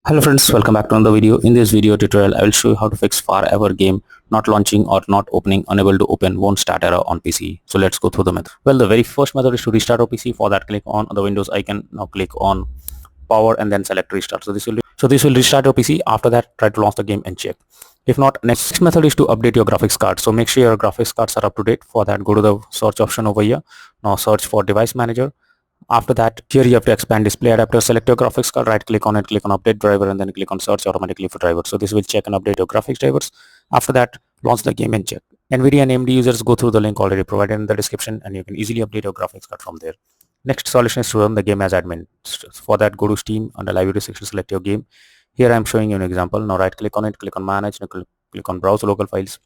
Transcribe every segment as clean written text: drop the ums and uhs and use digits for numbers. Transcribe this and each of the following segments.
Hello friends, welcome back to another video. In this video tutorial, I will show you how to fix Farever game not launching or not opening, unable to open, won't start error on PC. So let's go through the method. Well, the very first method is to restart your PC. For that, click on the Windows icon. Now click on power and then select restart. So this will restart your PC. After that, try to launch the game and check. If not, next method is to update your graphics card. So make sure your graphics cards are up to date. For that, go to the search option over here. Now search for device manager. After that, here you have to expand display adapter, select your graphics card, right click on it, click on update driver, and then click on search automatically for driver. So this will check and update your graphics drivers. After that, launch the game and check. NVIDIA and AMD users, go through the link already provided in the description and you can easily update your graphics card from there. Next solution is to run the game as admin. For that, go to Steam, under library section, select your game. Here I am showing you an example. Now right click on it, click on manage, now click on browse local files.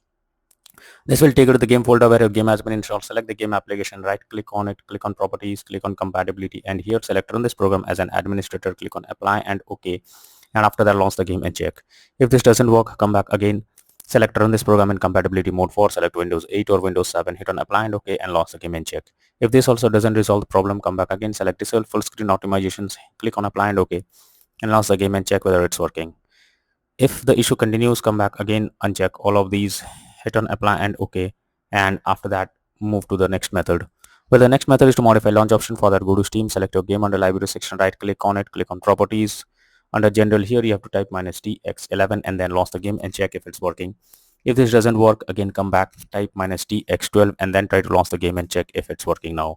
This will take you to the game folder where your game has been installed. Select the game application, right click on it, click on properties, click on compatibility, and here select run this program as an administrator, click on apply and OK. And after that, launch the game and check. If this doesn't work, come back again, select run this program in compatibility mode 4, select Windows 8 or Windows 7, hit on apply and OK, and launch the game and check. If this also doesn't resolve the problem, come back again, select disable full screen optimizations, click on apply and OK, and launch the game and check whether it's working. If the issue continues, come back again, uncheck all of these, hit on apply and OK, and after that move to the next method. Well, the next method is to modify launch option. For that, go to Steam, select your game, under library section, right click on it, click on properties. Under general, here you have to type -tx11 and then launch the game and check if it's working. If this doesn't work, again come back, type -tx12 and then try to launch the game and check if it's working now.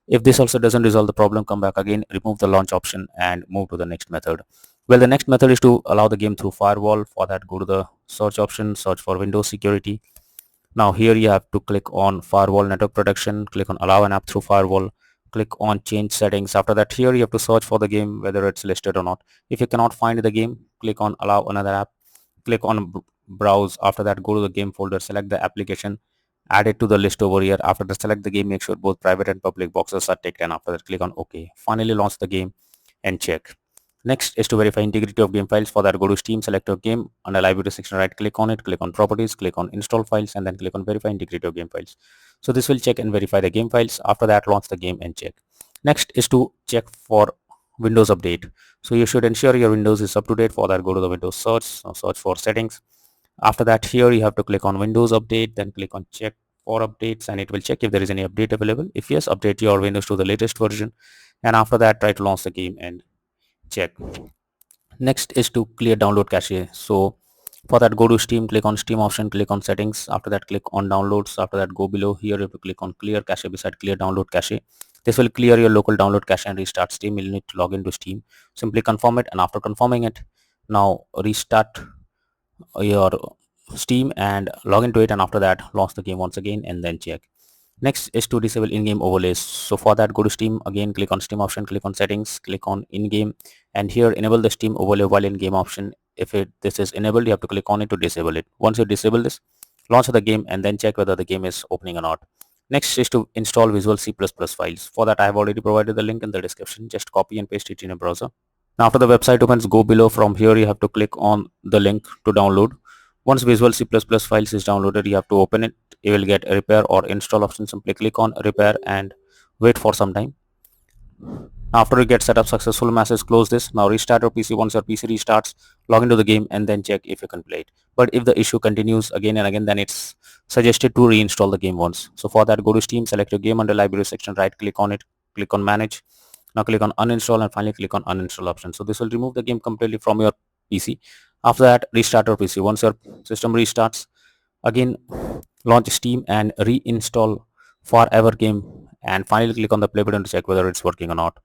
If this also doesn't resolve the problem, come back again, remove the launch option and move to the next method. Well, the next method is to allow the game through firewall. For that, go to the search option, search for Windows security. Now here you have to click on firewall network protection, click on allow an app through firewall, click on change settings. After that, here you have to search for the game, whether it's listed or not. If you cannot find the game, click on allow another app, click on browse. After that, go to the game folder, select the application, add it to the list over here. After that, select the game, make sure both private and public boxes are ticked, and after that click on OK. Finally launch the game and check. Next is to verify integrity of game files. For that, go to Steam, select your game, under library section, right click on it, click on properties, click on install files, and then click on verify integrity of game files. So this will check and verify the game files. After that, launch the game and check. Next is to check for Windows update. So you should ensure your Windows is up to date. For that, go to the Windows search, search for settings. After that, here you have to click on Windows update, then click on check for updates, and it will check if there is any update available. If yes, update your Windows to the latest version, and after that try to launch the game and check. Next is to clear download cache. So for that, go to Steam, click on Steam option, click on settings. After that, click on downloads. After that, go below here, you have to click on clear cache beside clear download cache. This will clear your local download cache and restart Steam. You'll need to log into Steam, simply confirm it, and after confirming it, now restart your Steam and log into it, and after that launch the game once again and then check. Next is to disable in-game overlays. So for that, go to Steam, again click on Steam option, click on settings, click on in-game, and here enable the Steam overlay while in-game option. If this is enabled, you have to click on it to disable it. Once you disable this, launch the game and then check whether the game is opening or not. Next is to install Visual C++ files. For that, I have already provided the link in the description. Just copy and paste it in a browser. Now after the website opens, go below. From here you have to click on the link to download. Once Visual C++ files is downloaded, you have to open it. You will get a repair or install option. Simply click on repair and wait for some time. After you get set up successful message, close this. Now restart your PC. Once your PC restarts, log into the game and then check if you can play it. But if the issue continues again and again, then it's suggested to reinstall the game once. So for that, go to Steam, select your game, under library section, right click on it, click on manage. Now click on uninstall and finally click on uninstall option. So this will remove the game completely from your PC. After that, restart your PC. Once your system restarts, again launch Steam and reinstall Farever game, and finally click on the play button to check whether it's working or not.